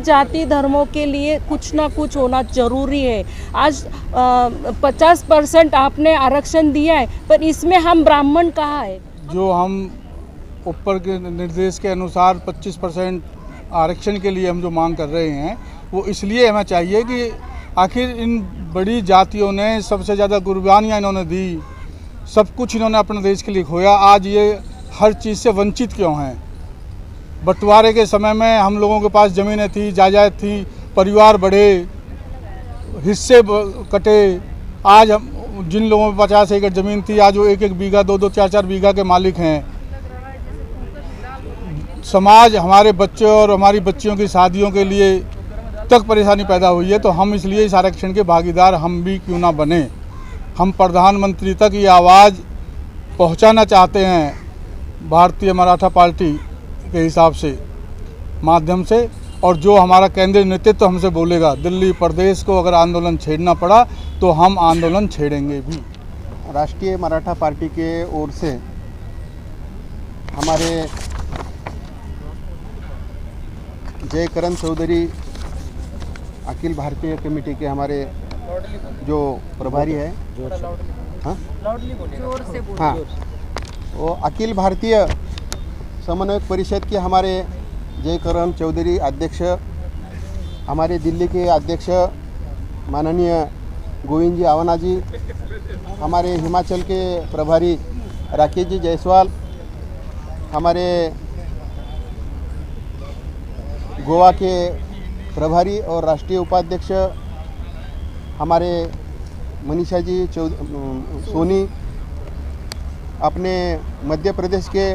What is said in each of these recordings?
जाति धर्मों के लिए कुछ ना कुछ होना जरूरी है। आज 50% आपने आरक्षण दिया है, पर इसमें हम ब्राह्मण कहाँ है? जो हम ऊपर के निर्देश के अनुसार 25% आरक्षण के लिए हम जो मांग कर रहे हैं, वो इसलिए हमें चाहिए कि आखिर इन बड़ी जातियों ने सबसे ज़्यादा कुर्बानियाँ इन्होंने दी, सब कुछ इन्होंने अपने देश के लिए खोया, आज ये हर चीज़ से वंचित क्यों हैं? बंटवारे के समय में हम लोगों के पास ज़मीनें थी, जायदाद थी, परिवार बढ़े, हिस्से कटे। आज हम जिन लोगों में 50 एकड़ ज़मीन थी, आज वो 1-1 बीघा, 2-2, 4-4 बीघा के मालिक हैं। समाज हमारे बच्चे और हमारी बच्चियों की शादियों के लिए तक परेशानी पैदा हुई है, तो हम इसलिए इस आरक्षण के भागीदार हम भी क्यों ना बने। हम प्रधानमंत्री तक ये आवाज़ पहुंचाना चाहते हैं भारतीय मराठा पार्टी के हिसाब से माध्यम से, और जो हमारा केंद्रीय नेतृत्व हमसे बोलेगा, दिल्ली प्रदेश को अगर आंदोलन छेड़ना पड़ा तो हम आंदोलन छेड़ेंगे भी। राष्ट्रीय मराठा पार्टी के ओर से हमारे जय करण चौधरी अखिल भारतीय कमेटी के हमारे जो प्रभारी है, हाँ, वो अखिल भारतीय समन्वयक परिषद के हमारे जय करण चौधरी अध्यक्ष, हमारे दिल्ली के अध्यक्ष माननीय गोविंद जी आवाना जी, हमारे हिमाचल के प्रभारी राकेश जी जायसवाल, हमारे गोवा के प्रभारी और राष्ट्रीय उपाध्यक्ष हमारे मनीषा जी सोनी, अपने मध्य प्रदेश के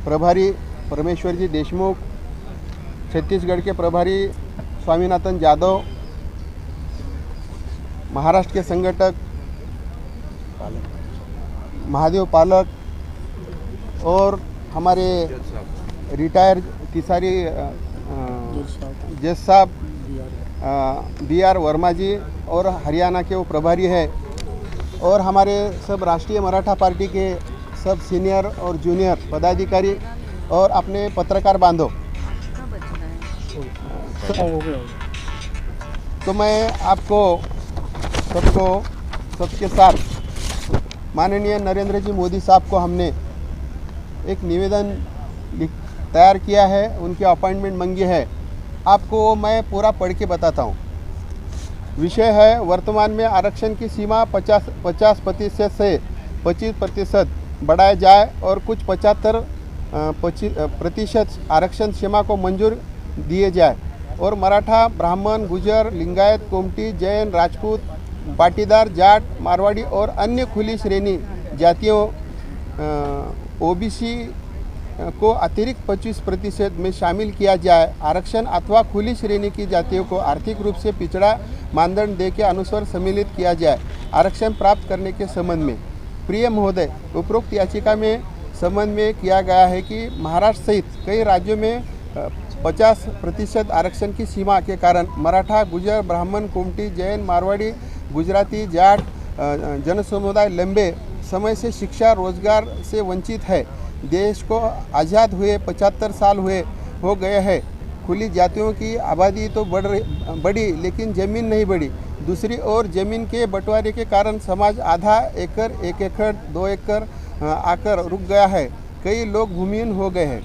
प्रभारी परमेश्वर जी देशमुख, छत्तीसगढ़ के प्रभारी स्वामीनाथन यादव, महाराष्ट्र के संगठक महादेव पालक, और हमारे रिटायर तिसारी जज साहब BR वर्मा जी, और हरियाणा के वो प्रभारी है, और हमारे सब राष्ट्रीय मराठा पार्टी के सब सीनियर और जूनियर पदाधिकारी और अपने पत्रकार बांधव। तो मैं आपको सबके साथ माननीय नरेंद्र जी मोदी साहब को हमने एक निवेदन तैयार किया है, उनकी अपॉइंटमेंट मांगी है। आपको मैं पूरा पढ़ के बताता हूँ। विषय है, वर्तमान में आरक्षण की सीमा 50% से 25% बढ़ाया जाए और कुछ 75% आरक्षण सीमा को मंजूर दिए जाए, और मराठा, ब्राह्मण, गुजर, लिंगायत, कोमटी, जैन, राजपूत, पाटीदार, जाट, मारवाड़ी और अन्य खुली श्रेणी जातियों OBC को अतिरिक्त 25% में शामिल किया जाए। आरक्षण अथवा खुली श्रेणी की जातियों को आर्थिक रूप से पिछड़ा मानदंड दे के अनुसार सम्मिलित किया जाए। आरक्षण प्राप्त करने के संबंध में प्रिय महोदय, उपरोक्त याचिका में संबंध में किया गया है कि महाराष्ट्र सहित कई राज्यों में 50% आरक्षण की सीमा के कारण मराठा, गुजर, ब्राह्मण, कोमटी, जैन, मारवाड़ी, गुजराती, जाट जनसमुदाय लंबे समय से शिक्षा, रोजगार से वंचित है। देश को आज़ाद हुए 75 साल हो गए हैं। खुली जातियों की आबादी तो बढ़ी, लेकिन ज़मीन नहीं बढ़ी। दूसरी ओर ज़मीन के बंटवारे के कारण समाज आधा एकड़, 1 एकड़, 2 एकड़ आकर रुक गया है। कई लोग भूमिहीन हो गए हैं।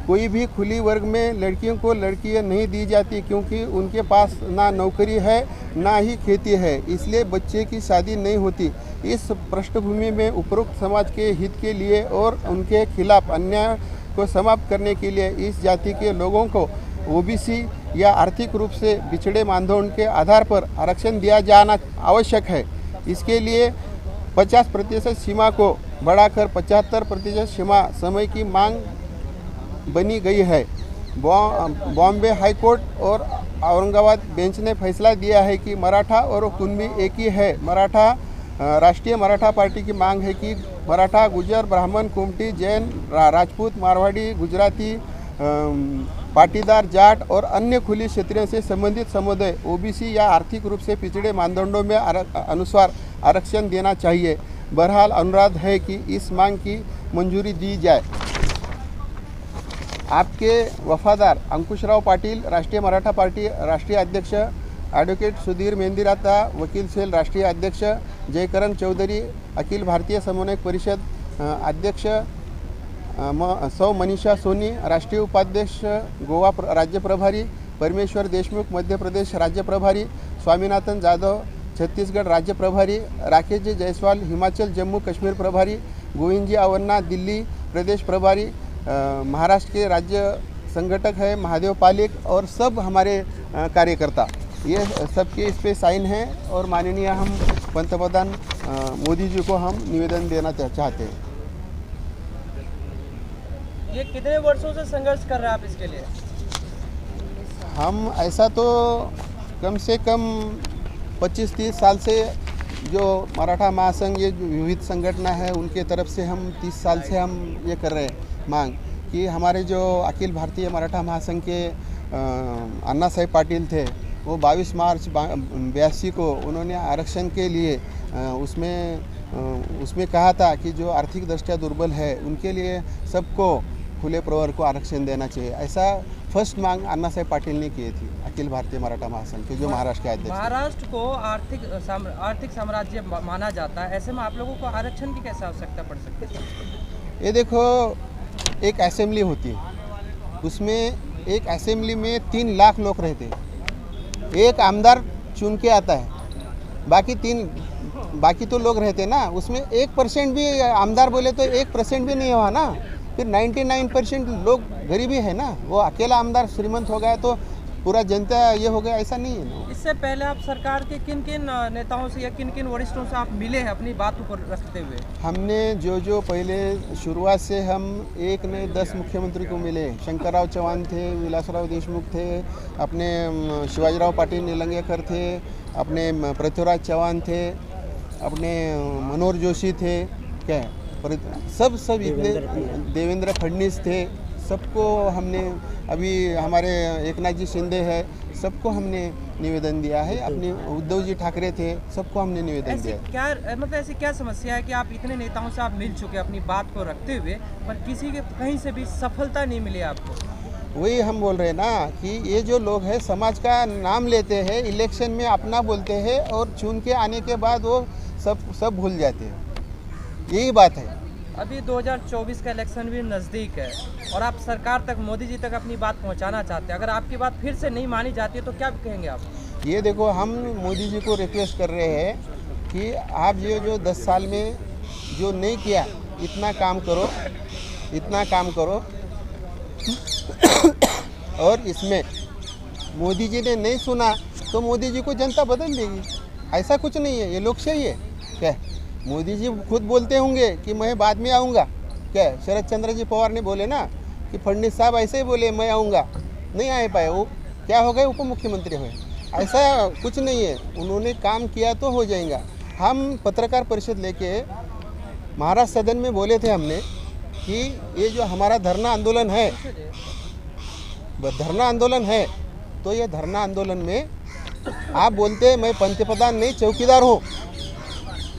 कोई भी खुली वर्ग में लड़कियों को लड़कियां नहीं दी जाती, क्योंकि उनके पास ना नौकरी है ना ही खेती है, इसलिए बच्चे की शादी नहीं होती। इस पृष्ठभूमि में उपरोक्त समाज के हित के लिए और उनके खिलाफ अन्याय को समाप्त करने के लिए इस जाति के लोगों को OBC या आर्थिक रूप से पिछड़े मानदंड के आधार पर आरक्षण दिया जाना आवश्यक है। इसके लिए 50% सीमा को बढ़ाकर 75% सीमा समय की मांग बनी गई है। बॉम्बे हाई कोर्ट और औरंगाबाद बेंच ने फैसला दिया है कि मराठा और कुणबी एक ही है। राष्ट्रीय मराठा पार्टी की मांग है कि मराठा, गुजर, ब्राह्मण, कुमटी, जैन, राजपूत, मारवाड़ी, गुजराती, पाटीदार, जाट और अन्य खुली क्षेत्रों से संबंधित समुदाय OBC या आर्थिक रूप से पिछड़े मानदंडों में अनुसार आरक्षण देना चाहिए। बहरहाल अनुरोध है कि इस मांग की मंजूरी दी जाए। आपके वफादार अंकुशराव पाटील, राष्ट्रीय मराठा पार्टी राष्ट्रीय अध्यक्ष, ॲडव्होकेट सुधीर मेंदिराता, वकील सेल राष्ट्रीय अध्यक्ष, जयकरण चौधरी, अखिल भारतीय समन्वयक परिषद अध्यक्ष, सौ मनीषा सोनी, राष्ट्रीय उपाध्यक्ष, गोवा राज्य प्रभारी, परमेश्वर देशमुख, मध्य प्रदेश राज्य प्रभारी, स्वामीनाथन जाधव, छत्तीसगढ़ राज्य प्रभारी, राकेश जी जायसवाल, हिमाचल जम्मू कश्मीर प्रभारी, गोविंद जी अवन्ना, दिल्ली प्रदेश प्रभारी, महाराष्ट्र के राज्य संगठक है महादेव पालिक, और सब हमारे कार्यकर्ता, ये सबके इस पे साइन हैं। और माननीय हम पंतप्रधान मोदी जी को हम निवेदन देना चाहते हैं। ये कितने वर्षों से संघर्ष कर रहे हैं आप इसके लिए? हम ऐसा तो कम से कम 25-30 साल से, जो मराठा महासंघ ये जो विविध संगठन है उनके तरफ से हम 30 साल से हम ये कर रहे हैं मांग कि हमारे जो अखिल भारतीय मराठा महासंघ के अन्ना साहेब पाटिल थे, वो 22 मार्च 82 को उन्होंने आरक्षण के लिए उसमें कहा था कि जो आर्थिक दृष्टया दुर्बल है उनके लिए सबको खुले प्रवर्ग को आरक्षण देना चाहिए। ऐसा फर्स्ट मांग अन्ना साहेब पाटिल ने की थी, अखिल भारतीय मराठा महासंघ के जो महाराष्ट्र के अध्यक्ष। महाराष्ट्र को आर्थिक साम्राज्य माना जाता है, ऐसे में आप लोगों को आरक्षण की कैसे आवश्यकता पड़ सकती है? ये देखो, एक असेंबली होती है, उसमें एक असेंबली में 3 लाख लोग रहते हैं, एक आमदार चुन के आता है, बाकी तो लोग रहते ना, उसमें 1% भी आमदार बोले तो 1% भी नहीं हुआ ना, फिर 99% लोग गरीबी है ना। वो अकेला आमदार श्रीमंत हो गया तो पूरा जनता ये हो गया, ऐसा नहीं है ना। इससे पहले आप सरकार के किन किन नेताओं से या किन किन वरिष्ठों से आप मिले हैं अपनी बात को रखते हुए? हमने जो पहले शुरुआत से हम 1 नहीं 10 मुख्यमंत्री को मिले। शंकरराव चौहान थे, विलासराव देशमुख थे, अपने शिवाजीराव पाटिल निलंगेकर थे, अपने पृथ्वीराज चौहान थे, अपने मनोहर जोशी थे, क्या सब इतने, देवेंद्र फडणवीस थे, सबको हमने, अभी हमारे एकनाथ जी शिंदे है, सबको हमने निवेदन दिया है। अपने उद्धव जी ठाकरे थे, सबको हमने निवेदन दिया है। क्या मतलब ऐसी क्या समस्या है कि आप इतने नेताओं से आप मिल चुके अपनी बात को रखते हुए, पर किसी के कहीं से भी सफलता नहीं मिली आपको? वही हम बोल रहे हैं ना कि ये जो लोग हैं समाज का नाम लेते हैं, इलेक्शन में अपना बोलते हैं और चुन के आने के बाद वो सब भूल जाते हैं, यही बात है। अभी 2024 का इलेक्शन भी नज़दीक है और आप सरकार तक, मोदी जी तक अपनी बात पहुंचाना चाहते हैं। अगर आपकी बात फिर से नहीं मानी जाती है तो क्या कहेंगे आप? ये देखो, हम मोदी जी को रिक्वेस्ट कर रहे हैं कि आप ये जो 10 साल में जो नहीं किया, इतना काम करो और इसमें मोदी जी ने नहीं सुना तो मोदी जी को जनता बदल देगी। ऐसा कुछ नहीं है, ये लोकशाही है क्या? मोदी जी खुद बोलते होंगे कि मैं बाद में आऊँगा, क्या शरद चंद्र जी पवार ने बोले ना कि फडणवीस साहब ऐसे ही बोले मैं आऊँगा, नहीं आ पाए, वो क्या हो गए, उप मुख्यमंत्री हुए। ऐसा कुछ नहीं है, उन्होंने काम किया तो हो जाएगा। हम पत्रकार परिषद लेके महाराष्ट्र सदन में बोले थे हमने कि ये जो हमारा धरना आंदोलन है तो ये धरना आंदोलन में आप बोलते हैं मैं पंतप्रधान नहीं चौकीदार हूँ,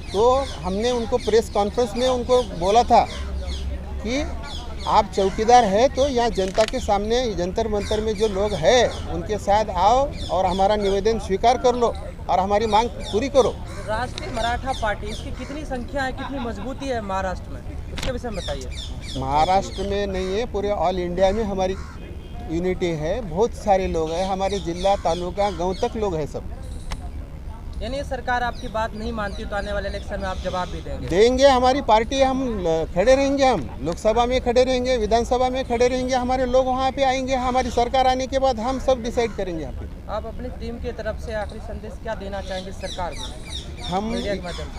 तो हमने उनको प्रेस कॉन्फ्रेंस में उनको बोला था कि आप चौकीदार है तो यहाँ जनता के सामने जंतर मंतर में जो लोग हैं उनके साथ आओ और हमारा निवेदन स्वीकार कर लो और हमारी मांग पूरी करो। राष्ट्रीय मराठा पार्टी, इसकी कितनी संख्या है, कितनी मजबूती है महाराष्ट्र में, उसके विषय में बताइए। महाराष्ट्र में नहीं है, पूरे ऑल इंडिया में हमारी यूनिटी है, बहुत सारे लोग हैं, हमारे जिला तालुका गांव तक लोग हैं सब। यानी सरकार आपकी बात नहीं मानती तो आने वाले इलेक्शन में आप जवाब भी देंगे। हमारी पार्टी, हम खड़े रहेंगे, हम लोकसभा में खड़े रहेंगे, विधानसभा में खड़े रहेंगे, हमारे लोग वहाँ पे आएंगे। हमारी सरकार आने के बाद हम सब डिसाइड करेंगे यहाँ पे। आप अपनी टीम की तरफ से आखिरी संदेश क्या देना चाहेंगे सरकार को?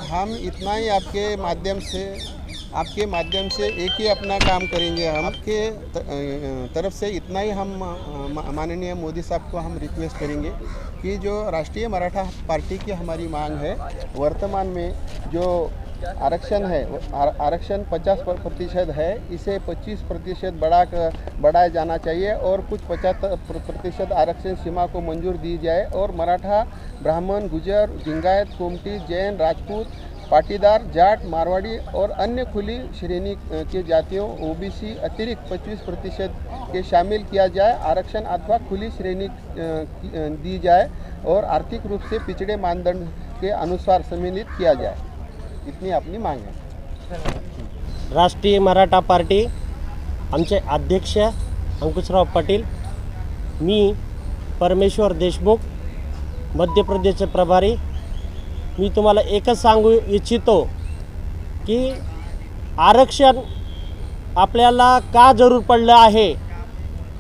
हम इतना ही आपके माध्यम से एक ही अपना काम करेंगे। हम आपके तरफ से इतना ही हम माननीय मोदी साहब को हम रिक्वेस्ट करेंगे कि जो राष्ट्रीय मराठा पार्टी की हमारी मांग है, वर्तमान में जो आरक्षण है, आरक्षण 50% है, इसे 25% बढ़ाया जाना चाहिए और कुछ 75% आरक्षण सीमा को मंजूर दी जाए और मराठा, ब्राह्मण, गुजर, लिंगायत, कोमटी, जैन, राजपूत पाटीदार, जाट, मारवाड़ी और अन्य खुली श्रेणी के जातियों ओबीसी अतिरिक्त 25% के शामिल किया जाए, आरक्षण अथवा खुली श्रेणी दी जाए और आर्थिक रूप से पिछड़े मानदंड के अनुसार सम्मिलित किया जाए। इतनी अपनी मांग है। राष्ट्रीय मराठा पार्टी आमचे अध्यक्ष अंकुशराव पाटील, मी परमेश्वर देशमुख, मध्य प्रदेशचे प्रभारी। मी तुम्हाला एकच सांगू इच्छितो की आरक्षण आपल्याला का जरूर पडलं आहे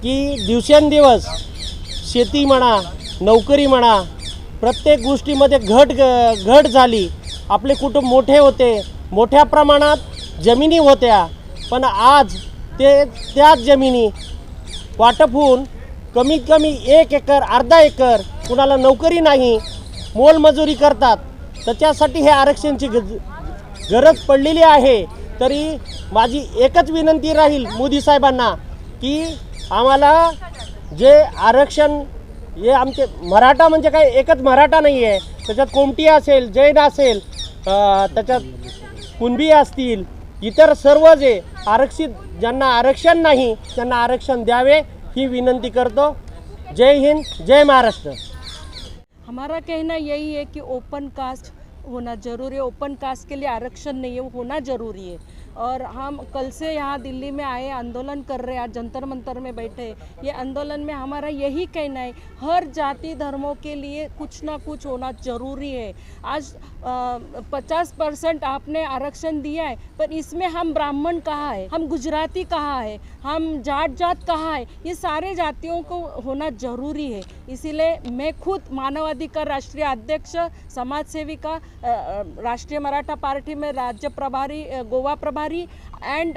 की दिवसेंदिवस शेती म्हणा, नोकरी म्हणा, प्रत्येक गोष्टीमध्ये घट झाली। आपले कुटुंब मोठे होते, मोठ्या प्रमाणात जमिनी होत्या, पण आज त्याच जमिनी वाटप होऊन कमीत कमी 1 एकर, अर्धा एकर, कुणाला नोकरी नाही, मोलमजुरी करतात। त्याच्यासाठी हे आरक्षणाची गरज पडलेली आहे। तरी माझी एकच विनंती राहील मोदी साहेबांना की आम्हाला जे आरक्षण, हे आमचे मराठा म्हणजे काय एकच मराठा नाही आहे, त्याच्यात कोमटी असेल, जैन असेल, त्याच्यात कुणबी असतील, इतर सर्व जे आरक्षित ज्यांना आरक्षण नाही त्यांना आरक्षण द्यावे ही विनंती करतो। जय हिंद, जय महाराष्ट्र। हमारा कहना यही है कि ओपन कास्ट होना ज़रूरी है। ओपन कास्ट के लिए आरक्षण नहीं है, वो होना ज़रूरी है। और हम कल से यहाँ दिल्ली में आए, आंदोलन कर रहे हैं, आज जंतर मंतर में बैठे। ये आंदोलन में हमारा यही कहना है, हर जाति धर्मों के लिए कुछ ना कुछ होना ज़रूरी है। आज 50% आपने आरक्षण दिया है, पर इसमें हम ब्राह्मण कहाँ है, हम गुजराती कहाँ है, हम जाट कहाँ है, ये सारे जातियों को होना ज़रूरी है। इसीलिए मैं खुद मानवाधिकार राष्ट्रीय अध्यक्ष, समाज सेविका, राष्ट्रीय मराठा पार्टी में राज्य प्रभारी, गोवा प्रभारी एंड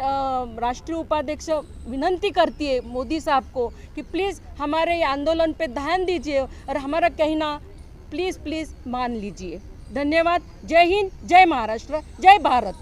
राष्ट्रीय उपाध्यक्ष विनंती करती है मोदी साहब को कि प्लीज़ हमारे ये आंदोलन पे ध्यान दीजिए और हमारा कहना प्लीज़ मान लीजिए। धन्यवाद। जय हिंद, जय महाराष्ट्र, जय भारत।